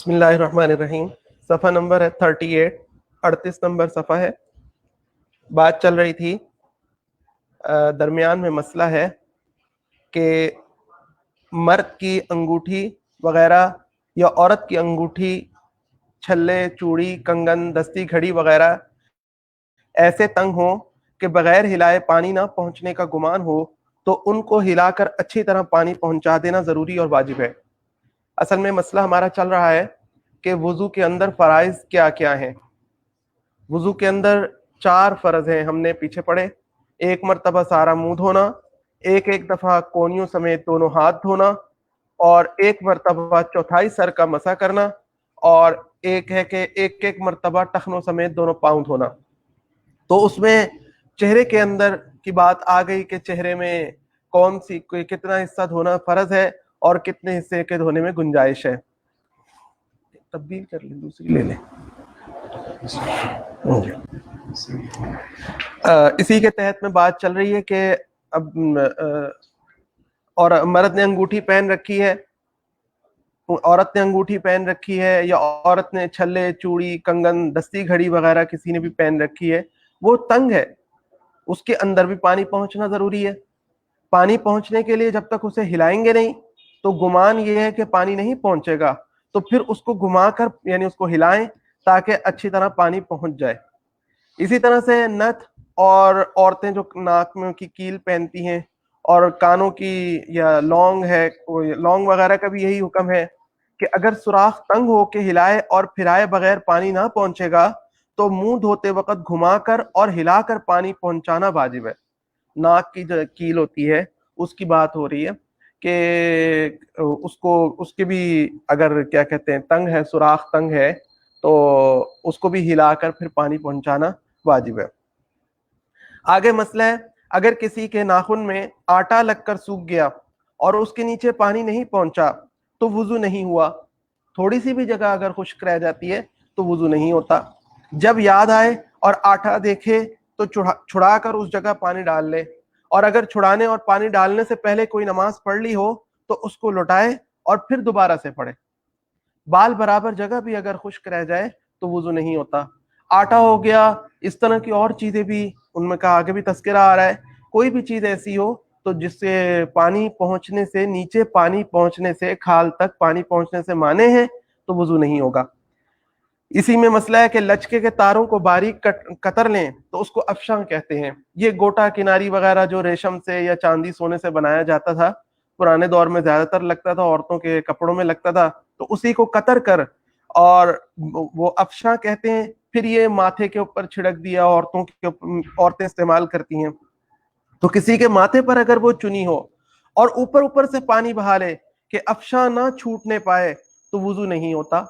بسم اللہ الرحمن الرحیم. صفحہ نمبر ہے 38، 38 نمبر صفحہ ہے. بات چل رہی تھی، درمیان میں مسئلہ ہے کہ مرد کی انگوٹھی وغیرہ یا عورت کی انگوٹھی، چھلے، چوڑی، کنگن، دستی گھڑی وغیرہ ایسے تنگ ہوں کہ بغیر ہلائے پانی نہ پہنچنے کا گمان ہو تو ان کو ہلا کر اچھی طرح پانی پہنچا دینا ضروری اور واجب ہے. اصل میں مسئلہ ہمارا چل رہا ہے کہ وضو کے اندر فرائض کیا کیا ہیں. وضو کے اندر 4 فرض ہیں، ہم نے پیچھے پڑھے. 1 مرتبہ سارا منہ دھونا، ایک دفعہ کونیوں سمیت دونوں ہاتھ دھونا، اور 1 مرتبہ چوتھائی سر کا مسح کرنا، اور ایک ہے کہ ایک مرتبہ ٹخنوں سمیت دونوں پاؤں دھونا. تو اس میں چہرے کے اندر کی بات آ گئی کہ چہرے میں کون سی کتنا حصہ دھونا فرض ہے اور کتنے حصے کے دھونے میں گنجائش ہے. تبدیل کر لیں، دوسری لے لیں. اسی کے تحت میں بات چل رہی ہے کہ اب اور مرد نے انگوٹھی پہن رکھی ہے، عورت نے انگوٹھی پہن رکھی ہے، یا عورت نے چھلے، چوڑی، کنگن، دستی گھڑی وغیرہ کسی نے بھی پہن رکھی ہے، وہ تنگ ہے، اس کے اندر بھی پانی پہنچنا ضروری ہے. پانی پہنچنے کے لیے جب تک اسے ہلائیں گے نہیں تو گمان یہ ہے کہ پانی نہیں پہنچے گا، تو پھر اس کو گھما کر یعنی اس کو ہلائیں تاکہ اچھی طرح پانی پہنچ جائے. اسی طرح سے نتھ اور عورتیں جو ناک میں کی کیل پہنتی ہیں اور کانوں کی یا لونگ ہے، لونگ وغیرہ کا بھی یہی حکم ہے کہ اگر سوراخ تنگ ہو کے ہلائے اور پھرائے بغیر پانی نہ پہنچے گا تو منہ دھوتے وقت گھما کر اور ہلا کر پانی پہنچانا واجب ہے. ناک کی جو کیل ہوتی ہے اس کی بات ہو رہی ہے کہ اس کے بھی اگر کیا کہتے ہیں تنگ ہے، سوراخ تنگ ہے، تو اس کو بھی ہلا کر پھر پانی پہنچانا واجب ہے. آگے مسئلہ ہے، اگر کسی کے ناخن میں آٹا لگ کر سوکھ گیا اور اس کے نیچے پانی نہیں پہنچا تو وضو نہیں ہوا. تھوڑی سی بھی جگہ اگر خشک رہ جاتی ہے تو وضو نہیں ہوتا. جب یاد آئے اور آٹا دیکھے تو چھڑا کر اس جگہ پانی ڈال لے، اور اگر چھڑانے اور پانی ڈالنے سے پہلے کوئی نماز پڑھ لی ہو تو اس کو لوٹائے اور پھر دوبارہ سے پڑھے. بال برابر جگہ بھی اگر خشک رہ جائے تو وضو نہیں ہوتا. آٹا ہو گیا، اس طرح کی اور چیزیں بھی ان میں کا آگے بھی تذکرہ آ رہا ہے، کوئی بھی چیز ایسی ہو تو جس سے پانی پہنچنے سے، نیچے پانی پہنچنے سے، کھال تک پانی پہنچنے سے مانے ہیں تو وضو نہیں ہوگا. اسی میں مسئلہ ہے کہ لچکے کے تاروں کو باریک کتر لیں تو اس کو افشاں کہتے ہیں. یہ گوٹا کناری وغیرہ جو ریشم سے یا چاندی سونے سے بنایا جاتا تھا، پرانے دور میں زیادہ تر لگتا تھا، عورتوں کے کپڑوں میں لگتا تھا، تو اسی کو کتر کر اور وہ افشاں کہتے ہیں. پھر یہ ماتھے کے اوپر چھڑک دیا، عورتیں استعمال کرتی ہیں. تو کسی کے ماتھے پر اگر وہ چنی ہو اور اوپر سے پانی بہا لے کہ افشاں نہ چھوٹنے پائے تو وضو نہیں ہوتا.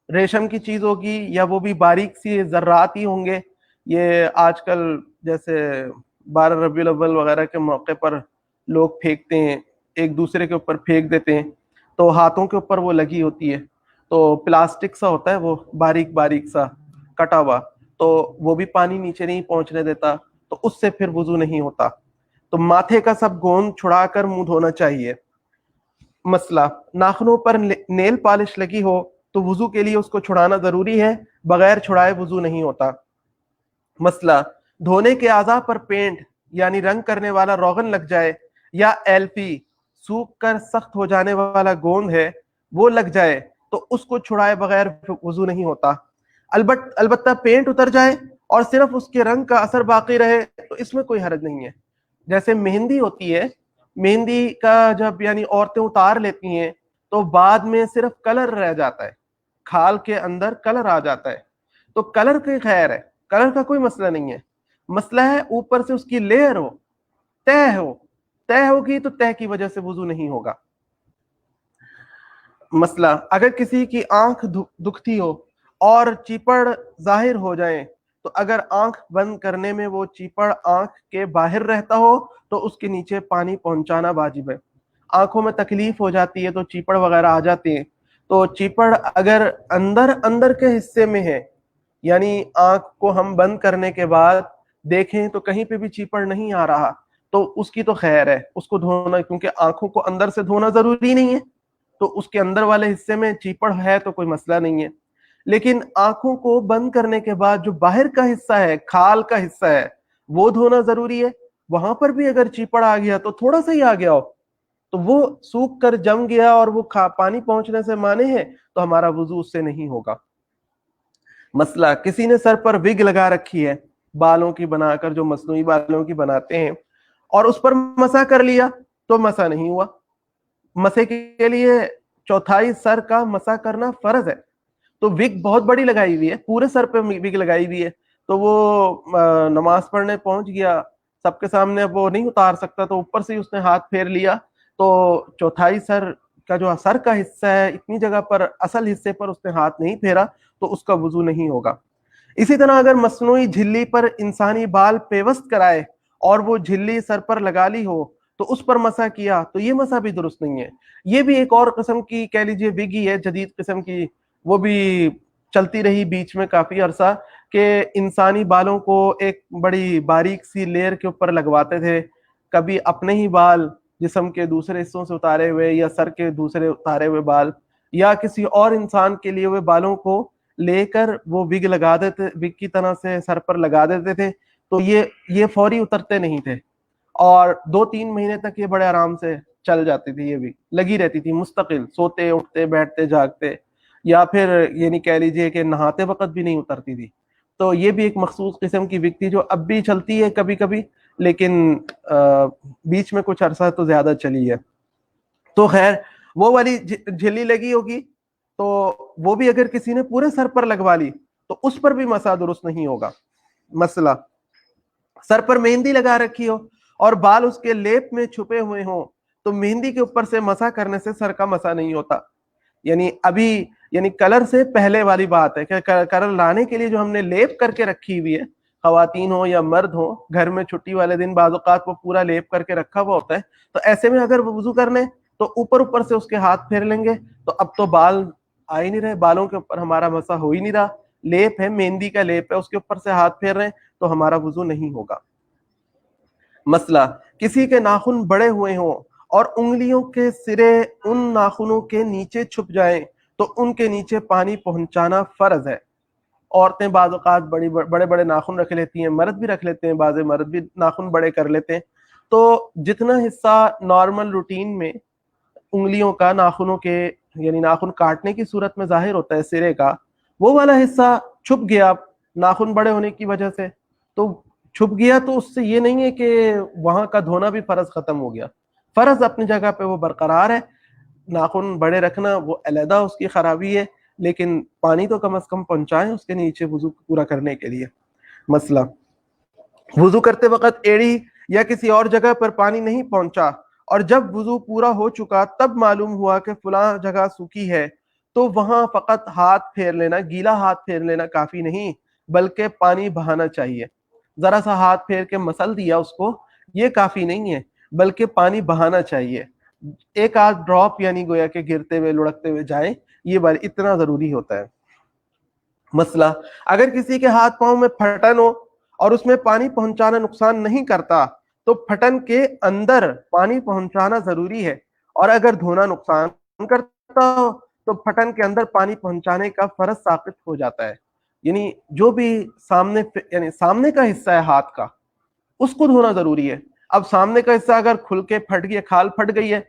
ریشم کی چیز ہوگی یا وہ بھی باریک سی ذرات ہی ہوں گے. یہ آج کل جیسے 12 ربیع الاول وغیرہ کے موقع پر لوگ پھینکتے ہیں، ایک دوسرے کے اوپر پھینک دیتے ہیں، تو ہاتھوں کے اوپر وہ لگی ہوتی ہے، تو پلاسٹک سا ہوتا ہے، وہ باریک سا کٹا ہوا، تو وہ بھی پانی نیچے نہیں پہنچنے دیتا، تو اس سے پھر وضو نہیں ہوتا. تو ماتھے کا سب گوند چھڑا کر منہ دھونا چاہیے. مسئلہ، ناخنوں پر نیل پالش لگی ہو تو وضو کے لیے اس کو چھڑانا ضروری ہے، بغیر چھڑائے وضو نہیں ہوتا. مسئلہ، دھونے کے اعضاء پر پینٹ یعنی رنگ کرنے والا روغن لگ جائے، یا ایلپی سوکھ کر سخت ہو جانے والا گوند ہے وہ لگ جائے تو اس کو چھڑائے بغیر وضو نہیں ہوتا. البتہ پینٹ اتر جائے اور صرف اس کے رنگ کا اثر باقی رہے تو اس میں کوئی حرج نہیں ہے. جیسے مہندی ہوتی ہے، مہندی کا جب یعنی عورتیں اتار لیتی ہیں تو بعد میں صرف کلر رہ جاتا ہے، کھال کے اندر کلر آ جاتا ہے، تو کلر کی خیر ہے، کلر کا کوئی مسئلہ نہیں ہے. مسئلہ ہے اوپر سے اس کی لیئر ہو، طے ہوگی تو طے کی وجہ سے وضو نہیں ہوگا. مسئلہ، اگر کسی کی آنکھ دکھتی ہو اور چیپڑ ظاہر ہو جائیں تو اگر آنکھ بند کرنے میں وہ چیپڑ آنکھ کے باہر رہتا ہو تو اس کے نیچے پانی پہنچانا واجب ہے. آنکھوں میں تکلیف ہو جاتی ہے تو چیپڑ وغیرہ آ جاتے ہیں، تو چیپڑ اگر اندر کے حصے میں ہے، یعنی آنکھ کو ہم بند کرنے کے بعد دیکھیں تو کہیں پہ بھی چیپڑ نہیں آ رہا تو اس کی تو خیر ہے، اس کو دھونا، کیونکہ آنکھوں کو اندر سے دھونا ضروری نہیں ہے، تو اس کے اندر والے حصے میں چیپڑ ہے تو کوئی مسئلہ نہیں ہے. لیکن آنکھوں کو بند کرنے کے بعد جو باہر کا حصہ ہے, کھال کا حصہ ہے, وہ دھونا ضروری ہے. وہاں پر بھی اگر چیپڑ آ گیا تو تھوڑا سا ہی آ گیا ہو تو وہ سوکھ کر جم گیا اور وہ پانی پہنچنے سے مانے ہے تو ہمارا وضو اس سے نہیں ہوگا. مسئلہ کسی نے سر پر وگ لگا رکھی ہے بالوں کی بنا کر, جو مصنوعی بالوں کی بناتے ہیں, اور اس پر مسح کر لیا تو مسح نہیں ہوا. مسح کے لیے چوتھائی سر کا مسح کرنا فرض ہے. تو وگ بہت بڑی لگائی ہوئی ہے, پورے سر پہ وگ لگائی ہوئی ہے, تو وہ نماز پڑھنے پہنچ گیا, سب کے سامنے وہ نہیں اتار سکتا تو اوپر سے اس نے ہاتھ پھیر لیا, تو چوتھائی سر کا جو سر کا حصہ ہے اتنی جگہ پر اصل حصے پر اس نے ہاتھ نہیں پھیرا تو اس کا وضو نہیں ہوگا. اسی طرح اگر مصنوعی جھلی پر انسانی بال پیوست کرائے اور وہ جھلی سر پر لگا لی ہو تو اس پر مسح کیا تو یہ مسح بھی درست نہیں ہے. یہ بھی ایک اور قسم کی کہہ لیجیے وگ ہی ہے, جدید قسم کی, وہ بھی چلتی رہی بیچ میں کافی عرصہ, کہ انسانی بالوں کو ایک بڑی باریک سی لیئر کے اوپر لگواتے تھے, کبھی اپنے ہی بال جسم کے دوسرے حصوں سے اتارے ہوئے یا سر کے دوسرے اتارے ہوئے بال یا کسی اور انسان کے لیے ہوئے بالوں کو لے کر وہ وگ لگا دیتے, وگ کی طرح سے سر پر لگا دیتے تھے. تو یہ فوری اترتے نہیں تھے اور 2-3 مہینے تک یہ بڑے آرام سے چل جاتی تھی, یہ وگ لگی رہتی تھی مستقل, سوتے اٹھتے بیٹھتے جاگتے, یا پھر یہ نہیں کہہ لیجیے کہ نہاتے وقت بھی نہیں اترتی تھی. تو یہ بھی ایک مخصوص قسم کی وگ تھی جو اب بھی چلتی ہے کبھی کبھی, لیکن بیچ میں کچھ عرصہ تو زیادہ چلی ہے. تو خیر وہ والی جھلی لگی ہوگی تو وہ بھی اگر کسی نے پورے سر پر لگوا لی تو اس پر بھی مسح درست نہیں ہوگا. مسئلہ سر پر مہندی لگا رکھی ہو اور بال اس کے لیپ میں چھپے ہوئے ہوں تو مہندی کے اوپر سے مسح کرنے سے سر کا مسح نہیں ہوتا. یعنی کلر سے پہلے والی بات ہے کہ کلر لانے کے لیے جو ہم نے لیپ کر کے رکھی ہوئی ہے, خواتین ہو یا مرد ہو, گھر میں چھٹی والے دن بعض اوقات وہ پورا لیپ کر کے رکھا ہوا ہوتا ہے, تو ایسے میں اگر وہ وضو کرنے تو اوپر سے اس کے ہاتھ پھیر لیں گے تو اب تو بال آ ہی نہیں رہے, بالوں کے اوپر ہمارا مسح ہو ہی نہیں رہا, لیپ ہے, مہندی کا لیپ ہے, اس کے اوپر سے ہاتھ پھیر رہے ہیں تو ہمارا وضو نہیں ہوگا. مسئلہ کسی کے ناخن بڑے ہوئے ہوں اور انگلیوں کے سرے ان ناخنوں کے نیچے چھپ جائیں تو ان کے نیچے پانی پہنچانا فرض ہے. عورتیں بعض اوقات بڑے بڑے ناخن رکھ لیتی ہیں, مرد بھی رکھ لیتے ہیں, بعض مرد بھی ناخن بڑے کر لیتے ہیں. تو جتنا حصہ نارمل روٹین میں انگلیوں کا ناخنوں کے یعنی ناخن کاٹنے کی صورت میں ظاہر ہوتا ہے سرے کا, وہ والا حصہ چھپ گیا ناخن بڑے ہونے کی وجہ سے, تو چھپ گیا تو اس سے یہ نہیں ہے کہ وہاں کا دھونا بھی فرض ختم ہو گیا. فرض اپنی جگہ پہ وہ برقرار ہے, ناخن بڑے رکھنا وہ علیحدہ اس کی خرابی ہے, لیکن پانی تو کم از کم پہنچائیں اس کے نیچے وضو پورا کرنے کے لیے. مسئلہ وضو کرتے وقت ایڑی یا کسی اور جگہ پر پانی نہیں پہنچا اور جب وضو پورا ہو چکا تب معلوم ہوا کہ فلاں جگہ سوکھی ہے تو وہاں فقط ہاتھ پھیر لینا, گیلا ہاتھ پھیر لینا کافی نہیں بلکہ پانی بہانا چاہیے. ذرا سا ہاتھ پھیر کے مسل دیا اس کو, یہ کافی نہیں ہے بلکہ پانی بہانا چاہیے. ایک آدھ ڈراپ یعنی گویا کہ گرتے ہوئے لڑکتے ہوئے جائیں, یہ بار اتنا ضروری ہوتا ہے. مسئلہ اگر کسی کے ہاتھ پاؤں میں پھٹن ہو اور اس میں پانی پہنچانا نقصان نہیں کرتا تو پھٹن کے اندر پانی پہنچانا ضروری ہے, اور اگر دھونا نقصان کرتا ہو تو پھٹن کے اندر پانی پہنچانے کا فرض ثابت ہو جاتا ہے. یعنی جو بھی سامنے کا حصہ ہے ہاتھ کا, اس کو دھونا ضروری ہے. اب سامنے کا حصہ اگر کھل کے پھٹ گیا, کھال پھٹ گئی ہے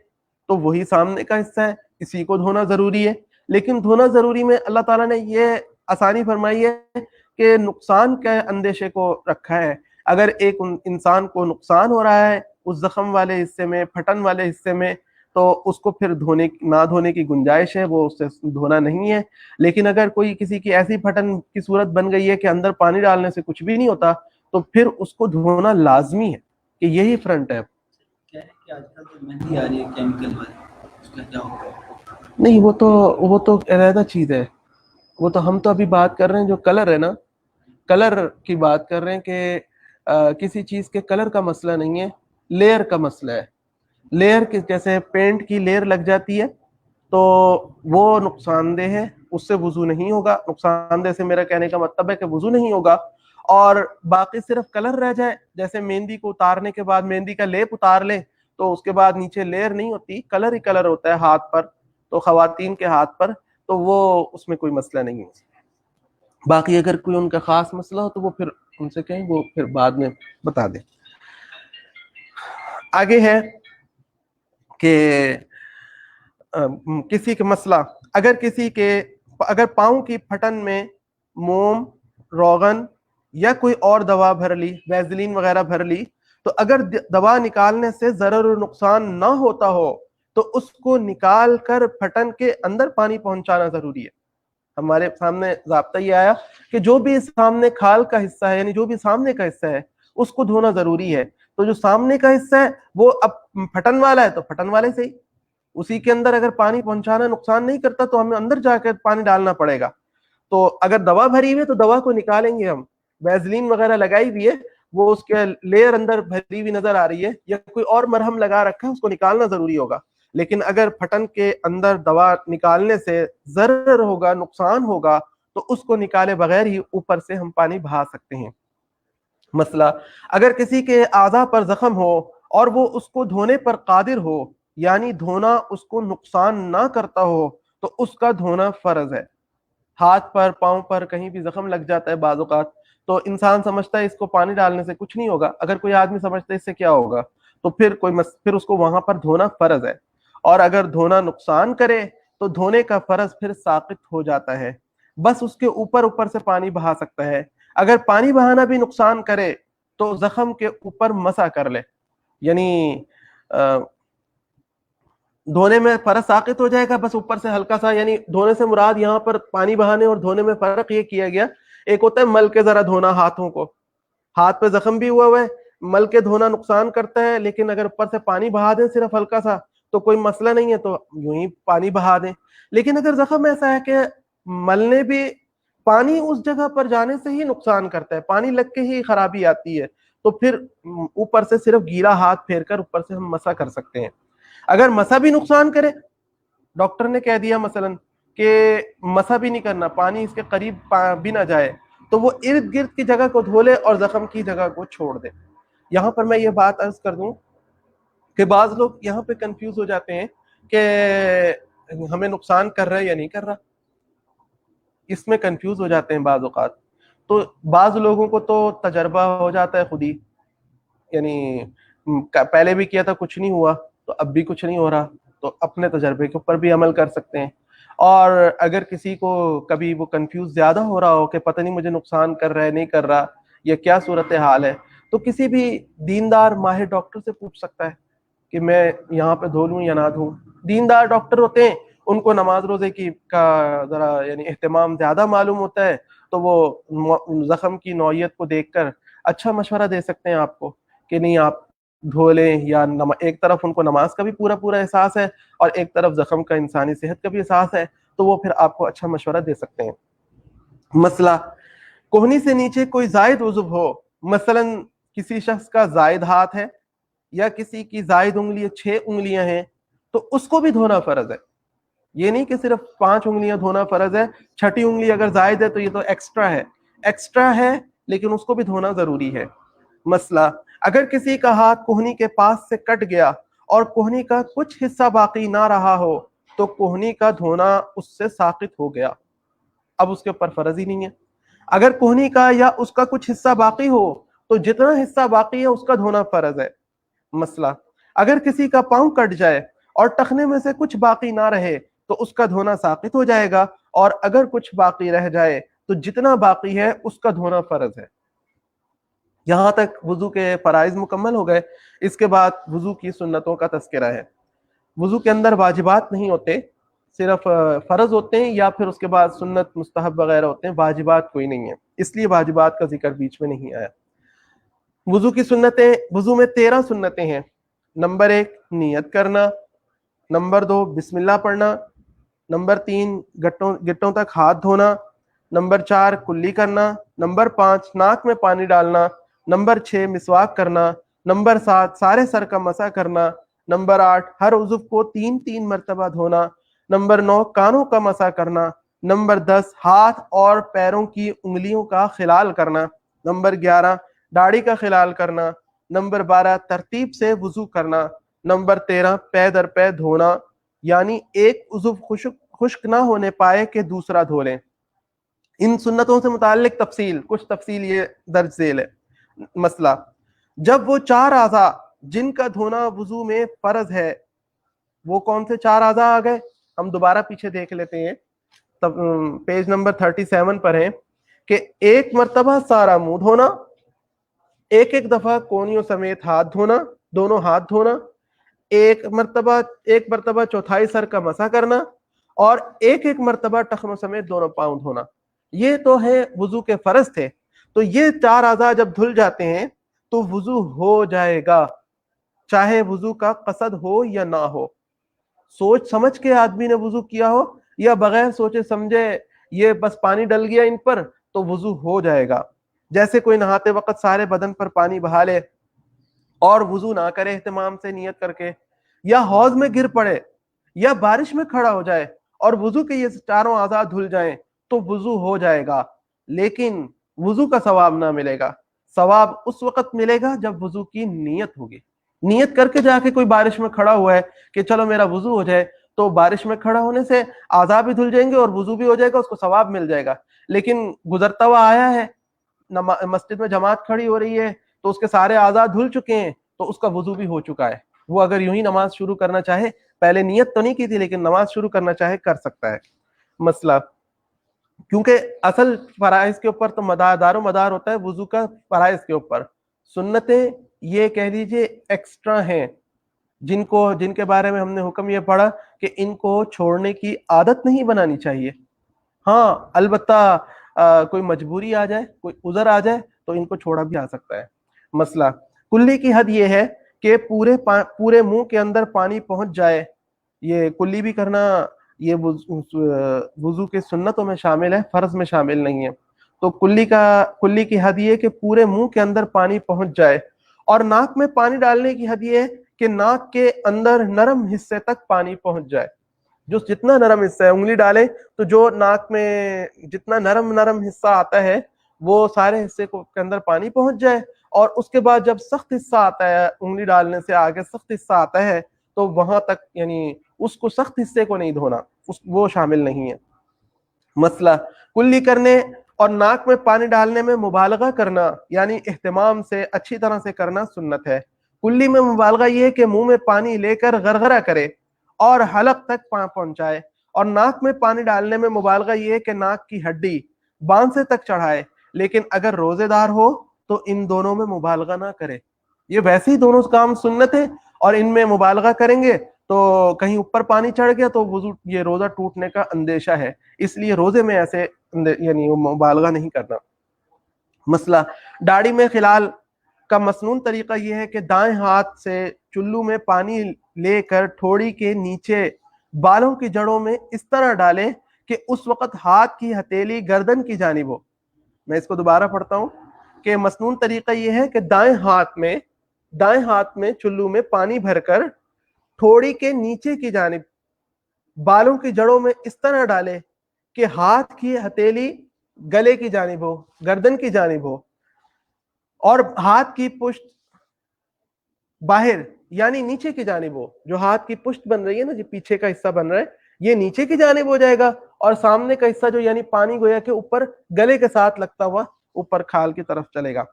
تو وہی سامنے کا حصہ ہے, اسی کو دھونا ضروری ہے. لیکن دھونا ضروری میں اللہ تعالیٰ نے یہ آسانی فرمائی ہے کہ نقصان کے اندیشے کو رکھا ہے. اگر ایک انسان کو نقصان ہو رہا ہے اس زخم والے حصے میں, پھٹن والے حصے میں, تو اس کو پھر نہ دھونے کی گنجائش ہے, وہ اس سے دھونا نہیں ہے. لیکن اگر کوئی کسی کی ایسی پھٹن کی صورت بن گئی ہے کہ اندر پانی ڈالنے سے کچھ بھی نہیں ہوتا تو پھر اس کو دھونا لازمی ہے, کہ یہی فرنٹ ہے. نہیں وہ تو علیحدہ چیز ہے, وہ تو ہم تو ابھی بات کر رہے ہیں جو کلر ہے نا, کلر کی بات کر رہے ہیں کہ کسی چیز کے کلر کا مسئلہ نہیں ہے, لیئر کا مسئلہ ہے. لیئر کی جیسے پینٹ کی لیئر لگ جاتی ہے تو وہ نقصان دہ ہے, اس سے وضو نہیں ہوگا. نقصان دہ سے میرا کہنے کا مطلب ہے کہ وضو نہیں ہوگا. اور باقی صرف کلر رہ جائے, جیسے مہندی کو اتارنے کے بعد مہندی کا لیپ اتار لیں تو اس کے بعد نیچے لیئر نہیں ہوتی, کلر ہی کلر ہوتا ہے ہاتھ پر, تو خواتین کے ہاتھ پر تو وہ اس میں کوئی مسئلہ نہیں ہے. باقی اگر کوئی ان کا خاص مسئلہ ہو تو وہ پھر ان سے کہیں وہ پھر بعد میں بتا دیں. آگے ہے کہ کسی کا مسئلہ اگر پاؤں کی پھٹن میں موم، روغن یا کوئی اور دوا بھر لی، ویزلین وغیرہ بھر لی، تو اگر دوا نکالنے سے ضرر و نقصان نہ ہوتا ہو تو اس کو نکال کر پھٹن کے اندر پانی پہنچانا ضروری ہے. ہمارے سامنے ضابطہ یہ آیا کہ جو بھی سامنے کھال کا حصہ ہے، یعنی جو بھی سامنے کا حصہ ہے اس کو دھونا ضروری ہے. تو جو سامنے کا حصہ ہے وہ اب پھٹن والا ہے تو پھٹن والے سے ہی اسی کے اندر اگر پانی پہنچانا نقصان نہیں کرتا تو ہمیں اندر جا کے پانی ڈالنا پڑے گا. تو اگر دوا بھری ہوئی ہے تو دوا کو نکالیں گے ہم. ویزلین وغیرہ لگائی ہوئی ہے، وہ اس کے لیئر اندر بھری ہوئی نظر آ رہی ہے، یا کوئی اور مرہم لگا رکھا ہے، اس کو نکالنا ضروری ہوگا. لیکن اگر پھٹن کے اندر دوا نکالنے سے ضرر ہوگا، نقصان ہوگا، تو اس کو نکالے بغیر ہی اوپر سے ہم پانی بہا سکتے ہیں. مسئلہ اگر کسی کے اعضاء پر زخم ہو اور وہ اس کو دھونے پر قادر ہو، یعنی دھونا اس کو نقصان نہ کرتا ہو، تو اس کا دھونا فرض ہے. ہاتھ پر، پاؤں پر کہیں بھی زخم لگ جاتا ہے بعض اوقات، تو انسان سمجھتا ہے اس کو پانی ڈالنے سے کچھ نہیں ہوگا. اگر کوئی آدمی سمجھتا ہے اس سے کیا ہوگا تو پھر اس کو وہاں پر دھونا فرض ہے. اور اگر دھونا نقصان کرے تو دھونے کا فرض پھر ساقط ہو جاتا ہے، بس اس کے اوپر سے پانی بہا سکتا ہے. اگر پانی بہانا بھی نقصان کرے تو زخم کے اوپر مسح کر لے، یعنی دھونے میں فرض ساقط ہو جائے گا، بس اوپر سے ہلکا سا، یعنی دھونے سے مراد یہاں پر پانی بہانے اور دھونے میں فرق یہ کیا گیا. ایک ہوتا ہے مل کے ذرا دھونا ہاتھوں کو، ہاتھ پہ زخم بھی ہوا ہے، مل کے دھونا نقصان کرتا ہے، لیکن اگر اوپر سے پانی بہا دیں صرف ہلکا سا تو کوئی مسئلہ نہیں ہے، تو یوں ہی پانی بہا دیں. لیکن اگر زخم ایسا ہے کہ ملنے بھی پانی اس جگہ پر جانے سے ہی نقصان کرتا ہے، پانی لگ کے ہی خرابی آتی ہے، تو پھر اوپر سے صرف گیلا ہاتھ پھیر کر اوپر سے ہم مسح کر سکتے ہیں. اگر مسح بھی نقصان کرے، ڈاکٹر نے کہہ دیا مثلا کہ مسح بھی نہیں کرنا، پانی اس کے قریب بھی نہ جائے، تو وہ ارد گرد کی جگہ کو دھو لے اور زخم کی جگہ کو چھوڑ دے. یہاں پر میں یہ بات عرض کر دوں کہ بعض لوگ یہاں پہ کنفیوز ہو جاتے ہیں کہ ہمیں نقصان کر رہا ہے یا نہیں کر رہا، اس میں کنفیوز ہو جاتے ہیں بعض اوقات. تو بعض لوگوں کو تو تجربہ ہو جاتا ہے خود ہی، یعنی پہلے بھی کیا تھا کچھ نہیں ہوا تو اب بھی کچھ نہیں ہو رہا، تو اپنے تجربے کے اوپر بھی عمل کر سکتے ہیں. اور اگر کسی کو کبھی وہ کنفیوز زیادہ ہو رہا ہو کہ پتہ نہیں مجھے نقصان کر رہا ہے نہیں کر رہا، یہ کیا صورتحال ہے، تو کسی بھی دیندار ماہر ڈاکٹر سے پوچھ سکتا ہے کہ میں یہاں پہ دھو لوں یا نہ دھوں. دیندار ڈاکٹر ہوتے ہیں، ان کو نماز روزے کی کا ذرا یعنی اہتمام زیادہ معلوم ہوتا ہے، تو وہ زخم کی نوعیت کو دیکھ کر اچھا مشورہ دے سکتے ہیں آپ کو کہ نہیں آپ دھو لیں. یا ایک طرف ان کو نماز کا بھی پورا احساس ہے اور ایک طرف زخم کا انسانی صحت کا بھی احساس ہے، تو وہ پھر آپ کو اچھا مشورہ دے سکتے ہیں. مسئلہ کوہنی سے نیچے کوئی زائد عضو ہو، مثلا کسی شخص کا زائد ہاتھ ہے یا کسی کی زائد انگلی 6 انگلیاں ہیں، تو اس کو بھی دھونا فرض ہے. یہ نہیں کہ صرف 5 انگلیاں دھونا فرض ہے، 6ٹھی انگلی اگر زائد ہے تو یہ تو ایکسٹرا ہے، لیکن اس کو بھی دھونا ضروری ہے. مسئلہ اگر کسی کا ہاتھ کوہنی کے پاس سے کٹ گیا اور کوہنی کا کچھ حصہ باقی نہ رہا ہو تو کوہنی کا دھونا اس سے ساقط ہو گیا، اب اس کے اوپر فرض ہی نہیں ہے. اگر کوہنی کا یا اس کا کچھ حصہ باقی ہو تو جتنا حصہ باقی ہے اس کا دھونا فرض ہے. مسئلہ اگر کسی کا پاؤں کٹ جائے اور ٹخنے میں سے کچھ باقی نہ رہے تو اس کا دھونا ساقط ہو جائے گا، اور اگر کچھ باقی رہ جائے تو جتنا باقی ہے اس کا دھونا فرض ہے. یہاں تک وضو کے فرائض مکمل ہو گئے. اس کے بعد وضو کی سنتوں کا تذکرہ ہے. وضو کے اندر واجبات نہیں ہوتے، صرف فرض ہوتے ہیں یا پھر اس کے بعد سنت مستحب وغیرہ ہوتے ہیں، واجبات کوئی نہیں ہے، اس لیے واجبات کا ذکر بیچ میں نہیں آیا. وضو کی سنتیں، وضو میں 13 سنتیں ہیں. نمبر 1 نیت کرنا، نمبر 2 بسم اللہ پڑھنا، نمبر 3 گٹوں تک ہاتھ دھونا، نمبر 4 کلی کرنا، نمبر 5 ناک میں پانی ڈالنا، نمبر 6 مسواک کرنا، نمبر 7 سارے سر کا مسح کرنا، نمبر 8 ہر عضو کو 3 مرتبہ دھونا، نمبر 9 کانوں کا مسح کرنا، نمبر 10 ہاتھ اور پیروں کی انگلیوں کا خلال کرنا، نمبر 11 داڑھی کا خلال کرنا، نمبر 12 ترتیب سے وضو کرنا، نمبر 13 پے در پے دھونا، یعنی ایک عضو خشک نہ ہونے پائے کہ دوسرا دھو لیں. ان سنتوں سے متعلق کچھ تفصیل یہ درج ذیل ہے. مسئلہ: جب وہ 4 اعضاء جن کا دھونا وضو میں فرض ہے، وہ کون سے 4 اعضاء آ گئے؟ ہم دوبارہ پیچھے دیکھ لیتے ہیں، پیج نمبر 37 پر ہے کہ ایک مرتبہ سارا منہ دھونا، ایک دفعہ کونیوں سمیت ہاتھ دھونا، دونوں ہاتھ دھونا، ایک مرتبہ چوتھائی سر کا مسح کرنا، اور ایک مرتبہ ٹخنوں سمیت دونوں پاؤں دھونا. یہ تو ہے وضو کے فرض تھے. تو یہ 4 اعضاء جب دھل جاتے ہیں تو وضو ہو جائے گا، چاہے وضو کا قصد ہو یا نہ ہو. سوچ سمجھ کے آدمی نے وضو کیا ہو یا بغیر سوچے سمجھے یہ بس پانی ڈل گیا ان پر، تو وضو ہو جائے گا. جیسے کوئی نہاتے وقت سارے بدن پر پانی بہا لے اور وضو نہ کرے اہتمام سے نیت کر کے، یا حوض میں گر پڑے، یا بارش میں کھڑا ہو جائے اور وضو کے یہ 4 اعضاء دھل جائیں تو وضو ہو جائے گا، لیکن وضو کا ثواب نہ ملے گا. ثواب اس وقت ملے گا جب وضو کی نیت ہوگی. نیت کر کے جا کے کوئی بارش میں کھڑا ہوا ہے کہ چلو میرا وضو ہو جائے، تو بارش میں کھڑا ہونے سے اعضاء بھی دھل جائیں گے اور وضو بھی ہو جائے گا، اس کو ثواب مل جائے گا. لیکن گزرتا ہوا آیا ہے، مسجد میں جماعت کھڑی ہو رہی ہے تو اس کے سارے اعضاء دھل چکے ہیں، تو اس کا وضو بھی ہو چکا ہے. وہ اگر یوں ہی نماز شروع کرنا چاہے، پہلے نیت تو نہیں کی تھی لیکن نماز شروع کرنا چاہے کر سکتا ہے. مسئلہ: کیونکہ اصل فرائض کے اوپر تو دار و مدار ہوتا ہے وضو کا فرائض کے اوپر، سنتیں یہ کہہ لیجئے ایکسٹرا ہیں جن کے بارے میں ہم نے حکم یہ پڑھا کہ ان کو چھوڑنے کی عادت نہیں بنانی چاہیے. ہاں البتہ کوئی مجبوری آ جائے، کوئی عذر آ جائے تو ان کو چھوڑا بھی آ سکتا ہے. مسئلہ: کلی کی حد یہ ہے کہ پورے منہ کے اندر پانی پہنچ جائے. یہ کلی بھی کرنا یہ وضو کے سنتوں میں شامل ہے، فرض میں شامل نہیں ہے. تو کلی کی حد یہ کہ پورے منہ کے اندر پانی پہنچ جائے، اور ناک میں پانی ڈالنے کی حد یہ ہے کہ ناک کے اندر نرم حصے تک پانی پہنچ جائے. جو جتنا نرم حصہ ہے، انگلی ڈالیں تو جو ناک میں جتنا نرم حصہ آتا ہے وہ سارے حصے کے اندر پانی پہنچ جائے، اور اس کے بعد جب سخت حصہ آتا ہے، انگلی ڈالنے سے آگے سخت حصہ آتا ہے، تو وہاں تک یعنی اس کو سخت حصے کو نہیں دھونا، وہ شامل نہیں ہے. مسئلہ: کلی کرنے اور ناک میں پانی ڈالنے میں مبالغہ کرنا یعنی اہتمام سے اچھی طرح سے کرنا سنت ہے. کلی میں مبالغہ یہ ہے کہ منہ میں پانی لے کر غرغرہ کرے اور حلق تک پہنچائے، اور ناک میں پانی ڈالنے میں مبالغہ یہ ہے کہ ناک کی ہڈی بانسے تک چڑھائے. لیکن اگر روزے دار ہو تو ان دونوں میں مبالغہ نہ کرے. یہ ویسے ہی دونوں کام سنت ہے، اور ان میں مبالغہ کریں گے تو کہیں اوپر پانی چڑھ گیا تو یہ روزہ ٹوٹنے کا اندیشہ ہے، اس لیے روزے میں ایسے یعنی مبالغہ نہیں کرنا. مسئلہ: داڑھی میں خلال کا مسنون طریقہ یہ ہے کہ دائیں ہاتھ سے چلو میں پانی لے کر ٹھوڑی کے نیچے بالوں کی جڑوں میں اس طرح ڈالیں کہ اس وقت ہاتھ کی ہتھیلی گردن کی جانب ہو. میں اس کو دوبارہ پڑھتا ہوں کہ مسنون طریقہ یہ ہے کہ دائیں ہاتھ میں چلو میں پانی بھر کر ٹھوڑی کے نیچے کی جانب بالوں کی جڑوں میں اس طرح ڈالے کہ ہاتھ کی ہتھیلی گلے کی جانب ہو، گردن کی جانب ہو، اور ہاتھ کی پشت باہر یعنی نیچے کی جانب ہو. جو ہاتھ کی پشت بن رہی ہے نا، جو پیچھے کا حصہ بن رہا ہے، یہ نیچے کی جانب ہو جائے گا، اور سامنے کا حصہ جو یعنی پانی گویا کہ اوپر گلے کے ساتھ لگتا ہوا اوپر کھال کی طرف چلے گا،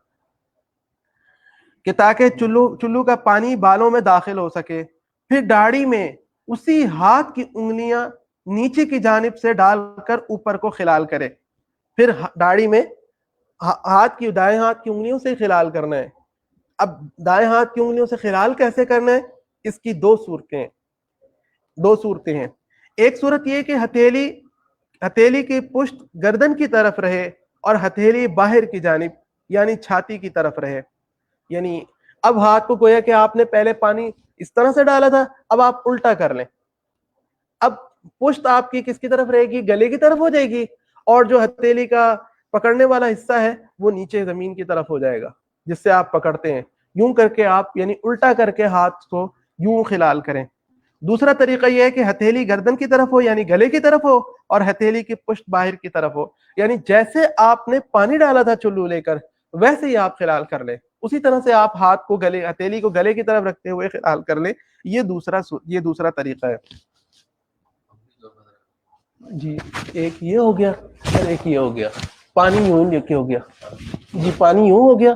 کہ تاکہ چلو کا پانی بالوں میں داخل ہو سکے. پھر داڑھی میں اسی ہاتھ کی انگلیاں نیچے کی جانب سے ڈال کر اوپر کو خلال کرے. پھر داڑھی میں دائیں ہاتھ کی انگلیوں سے خلال کرنا ہے. اب دائیں ہاتھ کی انگلیوں سے خلال کیسے کرنا ہے؟ اس کی دو صورتیں ہیں. ایک صورت یہ کہ ہتھیلی کی پشت گردن کی طرف رہے اور ہتھیلی باہر کی جانب یعنی چھاتی کی طرف رہے. یعنی اب ہاتھ کو گویا کہ آپ نے پہلے پانی اس طرح سے ڈالا تھا، اب آپ الٹا کر لیں. اب پشت آپ کی کس کی طرف رہے گی؟ گلے کی طرف ہو جائے گی، اور جو ہتھیلی کا پکڑنے والا حصہ ہے وہ نیچے زمین کی طرف ہو جائے گا جس سے آپ پکڑتے ہیں. یوں کر کے آپ یعنی الٹا کر کے ہاتھ کو یوں خلال کریں. دوسرا طریقہ یہ ہے کہ ہتھیلی گردن کی طرف ہو یعنی گلے کی طرف ہو، اور ہتھیلی کی پشت باہر کی طرف ہو، یعنی جیسے آپ نے پانی ڈالا تھا چلو لے کر ویسے ہی آپ خلال کر لیں. اسی طرح سے آپ ہاتھ کو ہتھیلی کو گلے کی طرف رکھتے ہوئے خلال کر لیں. یہ دوسرا طریقہ ہے. جی ایک یہ ہو گیا اور ایک یہ ہو گیا. پانی یوں ہو گیا جی, پانی یوں ہو گیا,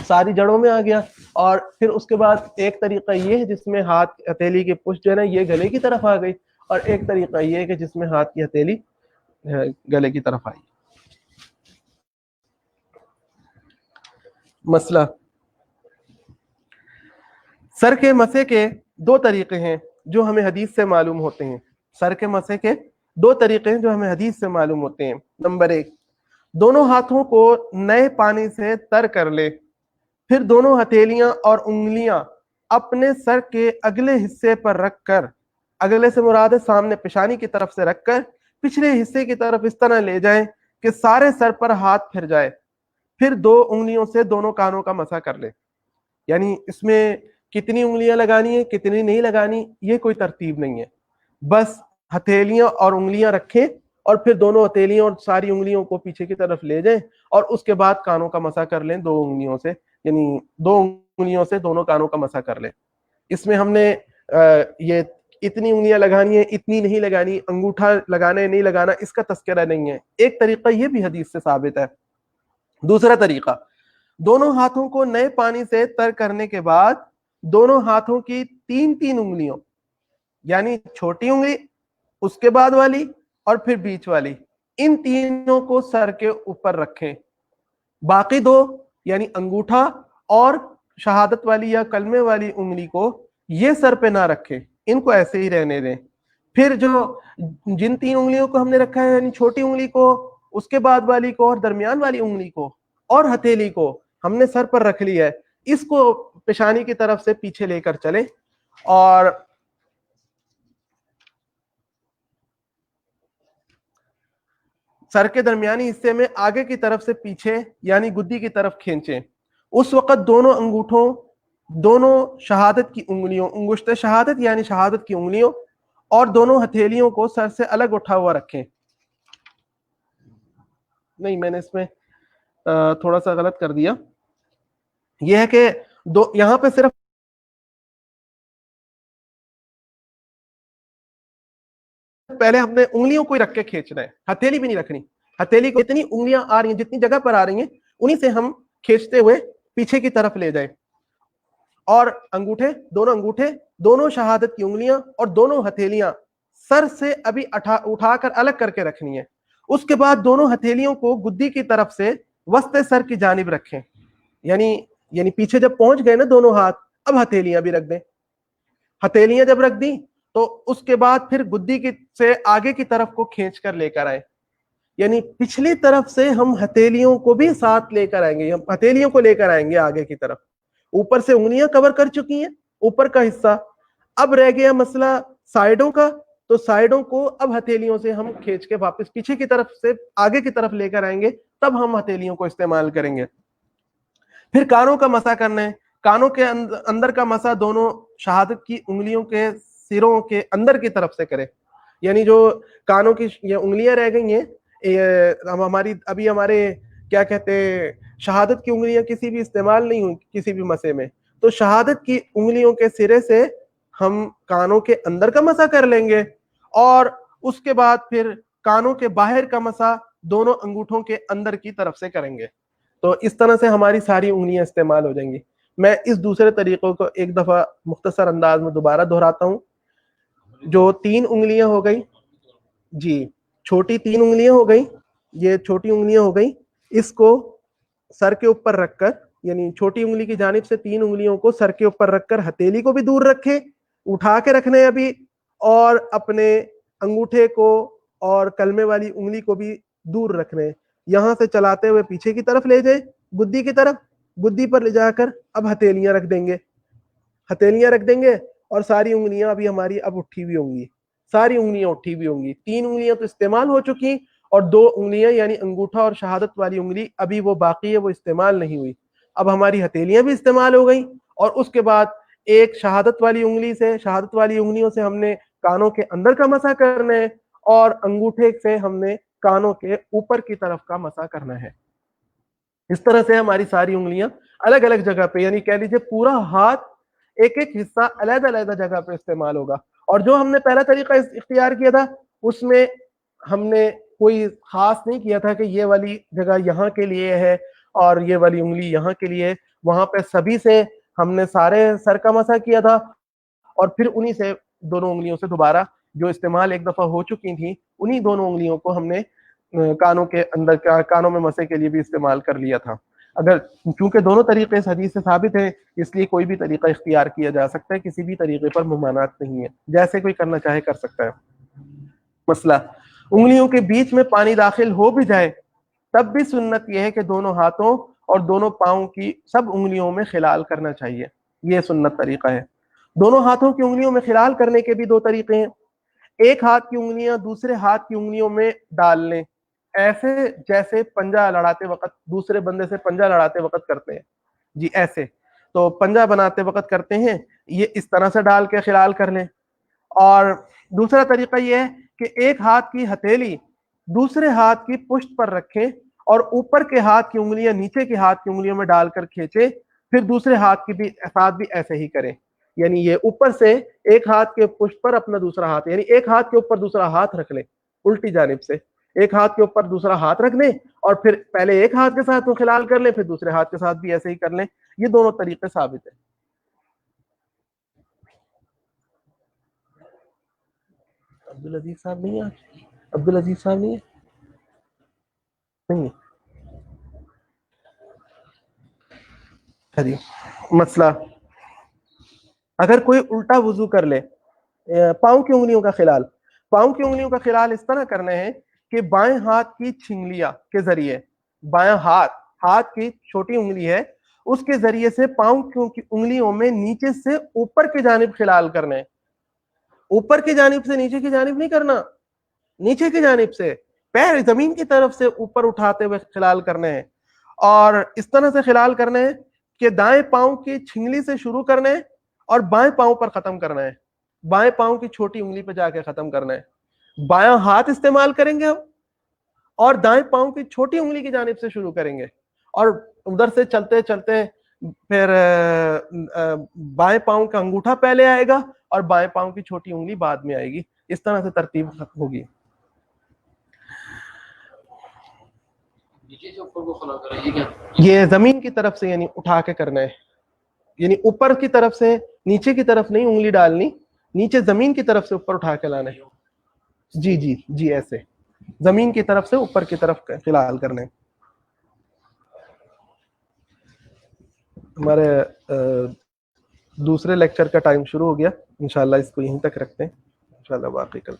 ساری جڑوں میں آ گیا. اور پھر اس کے بعد ایک طریقہ یہ ہے جس میں ہاتھ ہتھیلی کی پشت جو ہے نا یہ گلے کی طرف آ گئی, اور ایک طریقہ یہ ہے کہ جس میں ہاتھ کی ہتھیلی گلے کی طرف آئی. مسئلہ سر کے مسح کے دو طریقے ہیں جو ہمیں حدیث سے معلوم ہوتے ہیں. سر کے مسح کے دو طریقے ہیں جو ہمیں حدیث سے معلوم ہوتے ہیں. نمبر ایک, دونوں ہاتھوں کو نئے پانی سے تر کر لے, پھر دونوں ہتھیلیاں اور انگلیاں اپنے سر کے اگلے حصے پر رکھ کر, اگلے سے مراد ہے سامنے پیشانی کی طرف سے رکھ کر پچھلے حصے کی طرف اس طرح لے جائیں کہ سارے سر پر ہاتھ پھر جائے, پھر دو انگلیوں سے دونوں کانوں کا مسح کر لے. یعنی اس میں کتنی انگلیاں لگانی ہیں کتنی نہیں لگانی یہ کوئی ترتیب نہیں ہے, بس ہتھیلیاں اور انگلیاں رکھیں اور پھر دونوں ہتھیلیوں اور ساری انگلیوں کو پیچھے کی طرف لے جائیں اور اس کے بعد کانوں کا مسح کر لیں دو انگلیوں سے, یعنی دو انگلیوں سے دونوں کانوں کا مسح کر لیں. اس میں ہم نے یہ اتنی انگلیاں لگانی ہیں اتنی نہیں لگانی, انگوٹھا لگانا ہے نہیں لگانا اس کا تذکرہ نہیں ہے. ایک طریقہ یہ بھی حدیث سے ثابت ہے. دوسرا طریقہ, دونوں ہاتھوں کو نئے پانی سے تر کرنے کے بعد دونوں ہاتھوں کی تین تین انگلیوں, یعنی چھوٹی انگلی اس کے بعد والی اور پھر بیچ والی, ان تینوں کو سر کے اوپر رکھیں. باقی دو یعنی انگوٹھا اور شہادت والی یا کلمے والی انگلی کو یہ سر پہ نہ رکھیں, ان کو ایسے ہی رہنے دیں. پھر جو جن تین انگلیوں کو ہم نے رکھا ہے یعنی چھوٹی انگلی کو, اس کے بعد والی کو اور درمیان والی انگلی کو اور ہتھیلی کو ہم نے سر پر رکھ لیا ہے, اس کو پیشانی کی طرف سے پیچھے لے کر چلیں اور سر کے درمیانی حصے میں آگے کی طرف سے پیچھے یعنی گدی کی طرف کھینچیں. اس وقت دونوں انگوٹھوں, دونوں شہادت کی انگلیوں, انگشت شہادت یعنی شہادت کی انگلیوں اور دونوں ہتھیلیوں کو سر سے الگ اٹھا ہوا رکھیں. نہیں میں نے اس میں تھوڑا سا غلط کر دیا, یہ ہے کہ یہاں پہ صرف پہلے ہم نے انگلیوں کو رکھ کے کھینچنا ہے, ہتھیلی بھی نہیں رکھنی. ہتھیلی کو اتنی انگلیاں آ رہی ہیں جتنی جگہ پر آ رہی ہیں انہی سے ہم کھینچتے ہوئے پیچھے کی طرف لے جائیں, اور انگوٹھے دونوں شہادت کی انگلیاں اور دونوں ہتھیلیاں سر سے ابھی اٹھا کر الگ کر کے رکھنی ہے. اس کے بعد دونوں ہتھیلیوں کو گدی کی طرف سے وسط سر کی جانب رکھیں, یعنی پیچھے جب پہنچ گئے نا دونوں ہاتھ, اب ہتھیلیاں بھی رکھ دیں. ہتھیلیاں جب رکھ دی تو اس کے بعد پھر گدی سے آگے کی طرف کو کھینچ کر لے کر آئے, یعنی پچھلی طرف سے ہم ہتھیلیوں کو بھی ساتھ لے کر آئیں گے, ہم ہتھیلیوں کو لے کر آئیں گے آگے کی طرف. اوپر سے انگلیاں کور کر چکی ہیں اوپر کا حصہ, اب رہ گیا مسئلہ سائیڈوں کا, تو سائیڈوں کو اب ہتھیلیوں سے ہم کھینچ کے واپس پیچھے کی طرف سے آگے کی طرف لے کر آئیں گے, تب ہم ہتھیلیوں کو استعمال کریں گے. پھر کانوں کا مسح کرنا ہے. کانوں کے اندر کا مسح دونوں شہادت کی انگلیوں کے سروں کے اندر کی طرف سے کرے, یعنی جو کانوں کی یہ انگلیاں رہ گئی ہیں ہماری ابھی ہمارے کیا کہتے ہیں شہادت کی انگلیاں کسی بھی استعمال نہیں ہوئی کسی بھی مسح میں, تو شہادت کی انگلیوں کے سرے سے ہم کانوں کے اندر کا مسح کر لیں گے, اور اس کے بعد پھر کانوں کے باہر کا مسح دونوں انگوٹھوں کے اندر کی طرف سے کریں گے. تو اس طرح سے ہماری ساری انگلیاں استعمال ہو جائیں گی. میں اس دوسرے طریقوں کو ایک دفعہ مختصر انداز میں دوبارہ دہراتا ہوں. جو تین انگلیاں ہو گئی, جی چھوٹی تین انگلیاں ہو گئی, یہ چھوٹی انگلیاں ہو گئی, اس کو سر کے اوپر رکھ کر یعنی چھوٹی انگلی کی جانب سے تین انگلیوں کو سر کے اوپر رکھ کر ہتھیلی کو بھی دور رکھیں, اٹھا کے رکھنے ابھی, اور اپنے انگوٹھے کو اور کلمے والی انگلی کو بھی دور رکھنے. یہاں سے چلاتے ہوئے پیچھے کی طرف لے جائیں گدی کی طرف, گدی پر لے جا کر اب ہتھیلیاں رکھ دیں گے اور ساری انگلیاں ابھی ہماری اب اٹھی ہوئی ہوں گی, ساری انگلیاں اٹھی ہوئی ہوں گی. تین انگلیاں تو استعمال ہو چکی اور دو انگلیاں یعنی انگوٹھا اور شہادت والی انگلی ابھی وہ باقی ہے, وہ استعمال نہیں ہوئی. اب ہماری ہتھیلیاں بھی استعمال ہو گئیں, اور اس کے بعد ایک شہادت والی انگلیوں سے ہم نے کانوں کے اندر کا مسح کرنا ہے, اور انگوٹھے سے ہم نے کانوں کے اوپر کی طرف کا مسح کرنا ہے. اس طرح سے ہماری ساری انگلیاں الگ الگ جگہ پہ, یعنی کہہ لیجیے پورا ہاتھ ایک ایک حصہ علیحدہ علیحدہ جگہ پہ استعمال ہوگا. اور جو ہم نے پہلا طریقہ اختیار کیا تھا اس میں ہم نے کوئی خاص نہیں کیا تھا کہ یہ والی جگہ یہاں کے لیے ہے اور یہ والی انگلی یہاں کے لیے. وہاں پہ سبھی سے ہم نے سارے سر کا مسح کیا تھا اور پھر انہی سے دونوں انگلیوں سے دوبارہ جو استعمال ایک دفعہ ہو چکی تھیں انہی دونوں انگلیوں کو ہم نے کانوں کے اندر کانوں میں مسح کے لیے بھی استعمال کر لیا تھا. اگر چونکہ دونوں طریقے اس حدیث سے ثابت ہیں اس لیے کوئی بھی طریقہ اختیار کیا جا سکتا ہے, کسی بھی طریقے پر ممانعت نہیں ہے, جیسے کوئی کرنا چاہے کر سکتا ہے. مسئلہ انگلیوں کے بیچ میں پانی داخل ہو بھی جائے تب بھی سنت یہ ہے کہ دونوں ہاتھوں اور دونوں پاؤں کی سب انگلیوں میں خلال کرنا چاہیے. یہ سنت طریقہ ہے. دونوں ہاتھوں کی انگلیوں میں خلال کرنے کے بھی دو طریقے ہیں. ایک ہاتھ کی انگلیاں دوسرے ہاتھ کی انگلیوں میں ڈال لیں, ایسے جیسے پنجہ لڑاتے وقت دوسرے بندے سے پنجہ لڑاتے وقت کرتے ہیں. جی ایسے تو پنجہ بناتے وقت کرتے ہیں, یہ اس طرح سے ڈال کے خلال کر لیں. اور دوسرا طریقہ یہ ہے کہ ایک ہاتھ کی ہتھیلی دوسرے ہاتھ کی پشت پر رکھیں اور اوپر کے ہاتھ کی انگلیاں نیچے کے ہاتھ کی انگلیوں میں ڈال کر کھینچیں, پھر دوسرے ہاتھ کی بھی ساتھ بھی ایسے ہی کریں. یعنی یہ اوپر سے ایک ہاتھ کے پشت پر اپنا دوسرا ہاتھ, یعنی ایک ہاتھ کے اوپر دوسرا ہاتھ رکھ لیں الٹی جانب سے, ایک ہاتھ کے اوپر دوسرا ہاتھ رکھ لیں اور پھر پہلے ایک ہاتھ کے ساتھ وہ خلال کر لیں, پھر دوسرے ہاتھ کے ساتھ بھی ایسے ہی کر لیں. یہ دونوں طریقے ثابت ہیں. عبدالعزیز صاحب نہیں ہے, عبدالعزیز صاحب نہیں ہے. جی مسئلہ اگر کوئی الٹا وضو کر لے, پاؤں کی انگلیوں کا خلال, پاؤں کی انگلیوں کا خلال اس طرح کرنا ہے کہ بائیں ہاتھ کی چھنگلیاں کے ذریعے, بائیں ہاتھ کی چھوٹی انگلی ہے اس کے ذریعے سے پاؤں کی انگلیوں میں نیچے سے اوپر کی جانب خلال کرنا ہے. اوپر کی جانب سے نیچے کی جانب نہیں کرنا, نیچے کی جانب سے پیر زمین کی طرف سے اوپر اٹھاتے ہوئے خلال کرنے ہیں. اور اس طرح سے خلال کرنے ہیں کہ دائیں پاؤں کی چھنگلی سے شروع کرنا ہے اور بائیں پاؤں پر ختم کرنا ہے, بائیں پاؤں کی چھوٹی انگلی پہ جا کے ختم کرنا ہے. بایاں ہاتھ استعمال کریں گے ہم اور دائیں پاؤں کی چھوٹی انگلی کی جانب سے شروع کریں گے اور ادھر سے چلتے چلتے پھر بائیں پاؤں کا انگوٹھا پہلے آئے گا اور بائیں پاؤں کی چھوٹی انگلی بعد میں آئے گی. اس طرح سے ترتیب ہوگی. یہ زمین کی طرف سے یعنی اٹھا کے کرنا ہے, یعنی اوپر کی طرف سے نیچے کی طرف نہیں انگلی ڈالنی, نیچے زمین کی طرف سے اوپر اٹھا کے لانا ہے. جی جی جی ایسے زمین کی طرف سے اوپر کی طرف خلال کرنے. ہمارے دوسرے لیکچر کا ٹائم شروع ہو گیا, انشاءاللہ اس کو یہیں تک رکھتے ہیں, انشاءاللہ باقی کل